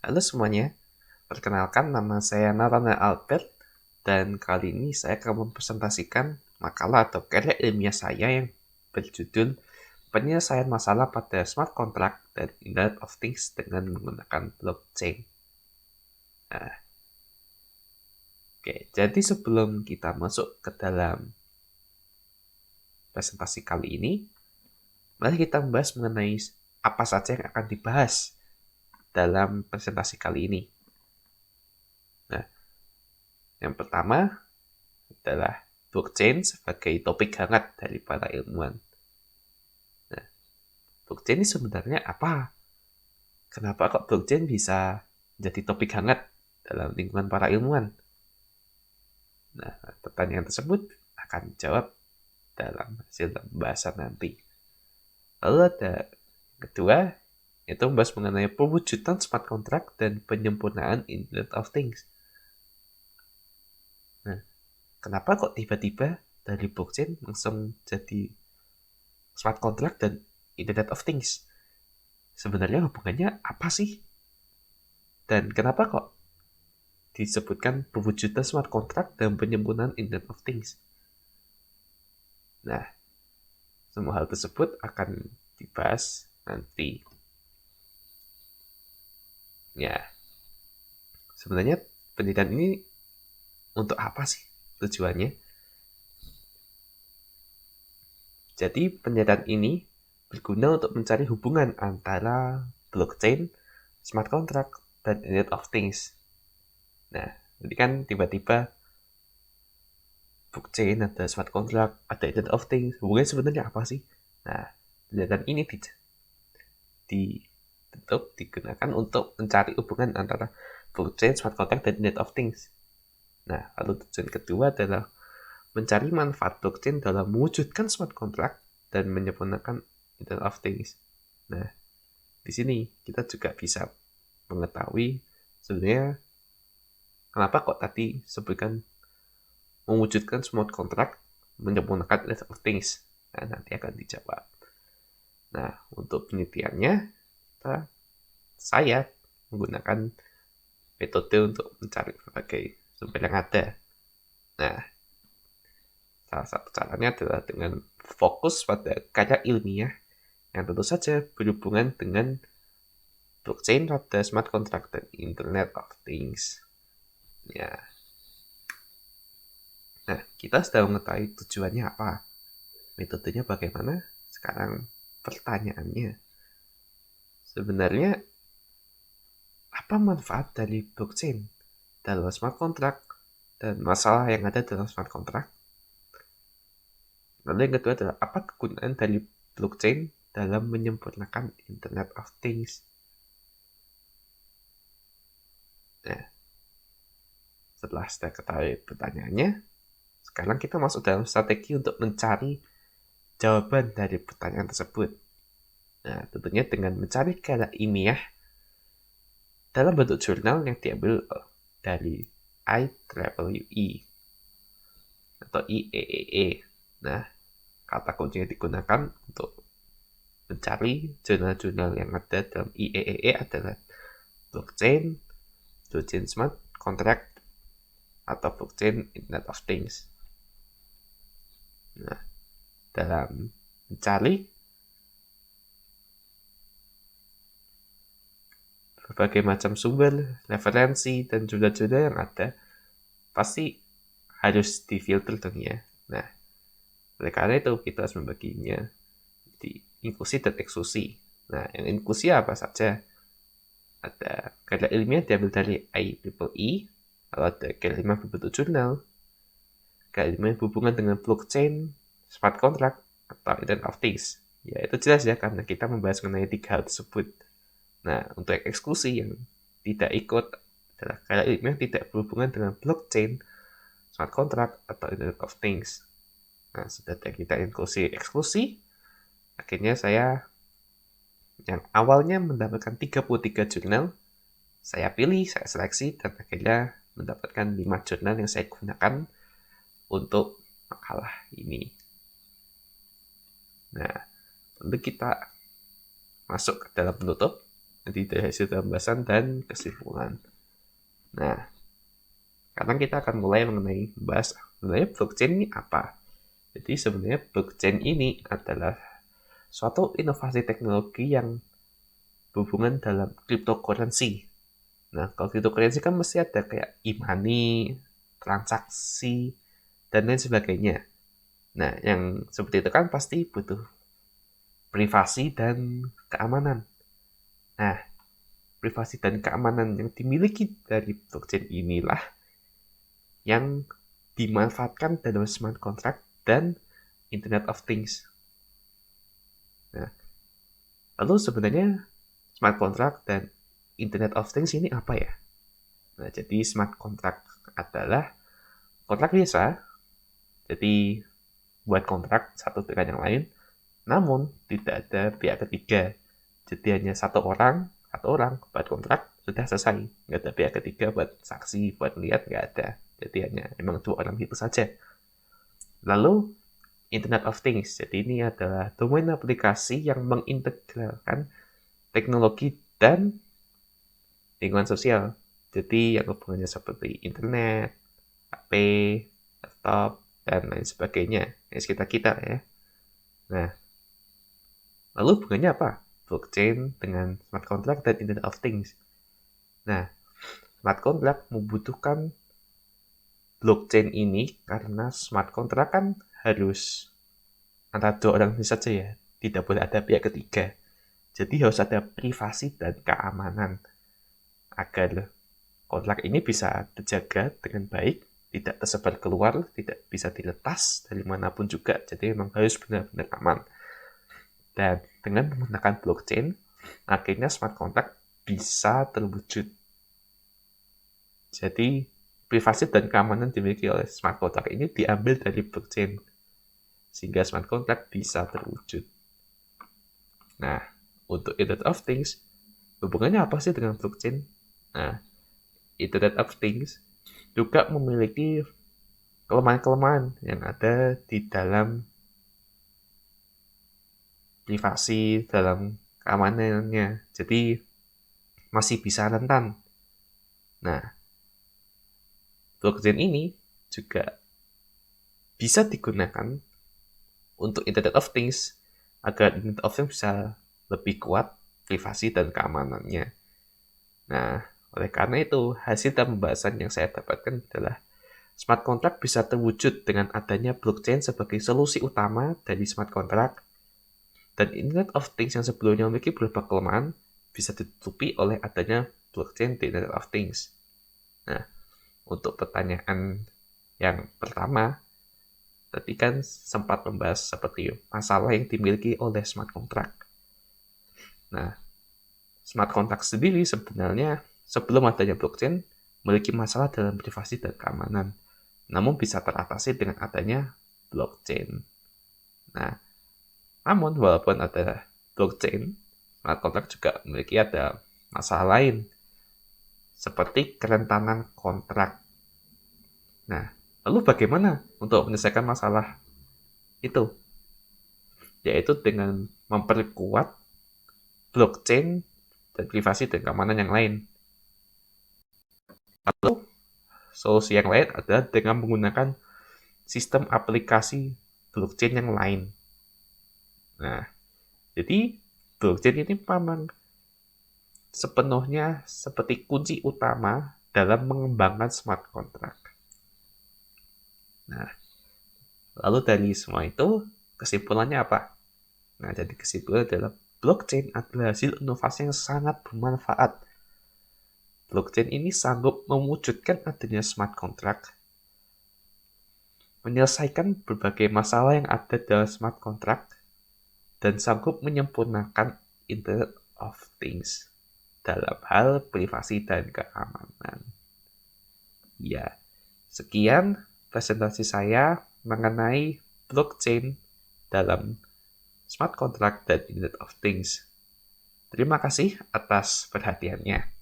Halo semuanya, perkenalkan nama saya Nathanael Albert dan kali ini saya akan mempresentasikan makalah atau karya ilmiah saya yang berjudul Penyelesaian Masalah pada Smart Contract dan Internet of Things dengan menggunakan blockchain. Nah, oke, jadi sebelum kita masuk ke dalam presentasi kali ini, mari kita membahas mengenai apa saja yang akan dibahas dalam presentasi kali ini. Nah, yang pertama adalah blockchain sebagai topik hangat dari para ilmuwan. Nah, blockchain ini sebenarnya apa? Kenapa kok blockchain bisa jadi topik hangat dalam lingkungan para ilmuwan? Nah, pertanyaan tersebut akan dijawab dalam hasil pembahasan nanti. Lalu ada kedua, yaitu membahas mengenai pewujudan smart contract dan penyempurnaan Internet of Things. Nah, kenapa kok tiba-tiba dari blockchain langsung jadi smart contract dan Internet of Things? Sebenarnya hubungannya apa sih? Dan kenapa kok disebutkan pewujudan smart contract dan penyempurnaan Internet of Things? Nah, semua hal tersebut akan dibahas nanti. Ya, sebenarnya penelitian ini untuk apa sih tujuannya? Jadi penelitian ini berguna untuk mencari hubungan antara blockchain, smart contract, dan Internet of Things. Nah, jadi kan tiba-tiba blockchain, ada smart contract, ada Internet of Things. Hubungannya sebenarnya apa sih? Nah, penelitian ini digunakan untuk mencari hubungan antara blockchain, smart contract, dan Internet of Things. Nah, lalu tujuan kedua adalah mencari manfaat blockchain dalam mewujudkan smart contract dan menyempurnakan Internet of Things. Nah, di sini kita juga bisa mengetahui sebenarnya kenapa kok tadi sebutkan mewujudkan smart contract menyempurnakan Internet of Things. Nah, nanti akan dijawab. Nah, untuk penelitiannya, saya menggunakan metode untuk mencari berbagai sumber yang ada. Nah, salah satu caranya adalah dengan fokus pada karya ilmiah yang tentu saja berhubungan dengan blockchain, pada smart contract, dan Internet of Things. Ya. Nah, kita sudah mengetahui tujuannya apa, metodenya bagaimana. Sekarang pertanyaannya, sebenarnya apa manfaat dari blockchain dalam smart contract dan masalah yang ada dalam smart contract? Lalu yang kedua adalah apa kegunaan dari blockchain dalam menyempurnakan Internet of Things? Nah, setelah sudah ketahui pertanyaannya, sekarang kita masuk dalam strategi untuk mencari jawaban dari pertanyaan tersebut. Nah, tentunya dengan mencari karya ilmiah dalam bentuk jurnal yang diambil dari IEEE atau IEEE. Nah, kata kunci yang digunakan untuk mencari jurnal-jurnal yang ada dalam IEEE adalah blockchain, blockchain smart contract, atau blockchain Internet of Things. Nah, dalam mencari berbagai macam sumber, referensi, dan jurnal-jurnal yang ada, pasti harus difilter tentunya. Nah, oleh karena itu kita harus membaginya di inklusi dan eksklusi. Nah, yang inklusi apa saja? Ada karya ilmiah diambil dari IEEE, lalu ada karya ilmiah berbentuk jurnal, karya ilmiah berhubungan dengan blockchain, smart contract, atau Internet of Things. Ya, itu jelas ya, karena kita membahas mengenai 3 hal tersebut. Nah, untuk yang eksklusi yang tidak ikut adalah karya ilmiah tidak berhubungan dengan blockchain, smart contract, atau Internet of Things. Nah, sudah kita inklusi eksklusi, akhirnya saya yang awalnya mendapatkan 33 jurnal, saya pilih, saya seleksi, dan akhirnya mendapatkan 5 jurnal yang saya gunakan untuk makalah ini. Nah, tentu kita masuk ke dalam penutup. Nanti dari hasil pembahasan dan kesimpulan. Nah, sekarang kita akan mulai membahas sebenarnya blockchain ini apa. Jadi sebenarnya blockchain ini adalah suatu inovasi teknologi yang berhubungan dalam cryptocurrency. Nah, kalau cryptocurrency kan mesti ada kayak e-money, transaksi, dan lain sebagainya. Nah, yang seperti itu kan pasti butuh privasi dan keamanan. Nah, privasi dan keamanan yang dimiliki dari blockchain inilah yang dimanfaatkan dalam smart contract dan Internet of Things. Nah, lalu sebenarnya smart contract dan Internet of Things ini apa ya? Nah, jadi smart contract adalah kontrak biasa. Jadi buat kontrak satu dengan yang lain, namun tidak ada pihak ketiga. Jadi hanya satu orang buat kontrak, sudah selesai. Nggak ada pihak ketiga buat saksi, buat lihat, nggak ada. Jadi hanya memang dua orang itu saja. Lalu Internet of Things. Jadi ini adalah domain aplikasi yang mengintegralkan teknologi dan lingkungan sosial. Jadi yang hubungannya seperti internet, HP, laptop, dan lain sebagainya. Yang sekitar kita ya. Nah, lalu hubungannya apa? Blockchain dengan smart contract dan Internet of Things. Nah, smart contract membutuhkan blockchain ini karena smart contract kan harus antara dua orang ini saja ya. Tidak boleh ada pihak ketiga. Jadi harus ada privasi dan keamanan agar kontrak ini bisa terjaga dengan baik, tidak tersebar keluar, tidak bisa diretas dari manapun juga. Jadi memang harus benar-benar aman. Dan dengan menggunakan blockchain, akhirnya smart contract bisa terwujud. Jadi privasi dan keamanan dimiliki oleh smart contract ini diambil dari blockchain, sehingga smart contract bisa terwujud. Nah, untuk Internet of Things, hubungannya apa sih dengan blockchain? Nah, Internet of Things juga memiliki kelemahan-kelemahan yang ada di dalam privasi, dalam keamanannya. Jadi, masih bisa rentan. Nah, blockchain ini juga bisa digunakan untuk Internet of Things agar Internet of Things bisa lebih kuat privasi dan keamanannya. Nah, oleh karena itu, hasil dari pembahasan yang saya dapatkan adalah smart contract bisa terwujud dengan adanya blockchain sebagai solusi utama dari smart contract, dan Internet of Things yang sebelumnya memiliki beberapa kelemahan bisa ditutupi oleh adanya blockchain di Internet of Things. Nah, untuk pertanyaan yang pertama, tadi kan sempat membahas seperti masalah yang dimiliki oleh smart contract. Nah, smart contract sendiri sebenarnya sebelum adanya blockchain memiliki masalah dalam privasi dan keamanan, namun bisa teratasi dengan adanya blockchain. Nah, namun walaupun ada blockchain, smart contract juga memiliki ada masalah lain, seperti kerentanan kontrak. Nah, lalu bagaimana untuk menyelesaikan masalah itu? Yaitu dengan memperkuat blockchain dan privasi dan keamanan yang lain. Lalu, solusi yang lain adalah dengan menggunakan sistem aplikasi blockchain yang lain. Nah, jadi blockchain ini memang sepenuhnya seperti kunci utama dalam mengembangkan smart contract. Nah, lalu dari semua itu, kesimpulannya apa? Nah, jadi kesimpulannya adalah blockchain adalah hasil inovasi yang sangat bermanfaat. Blockchain ini sanggup mewujudkan adanya smart contract, menyelesaikan berbagai masalah yang ada dalam smart contract, dan sanggup menyempurnakan Internet of Things dalam hal privasi dan keamanan. Ya, sekian presentasi saya mengenai blockchain dalam smart contract dan Internet of Things. Terima kasih atas perhatiannya.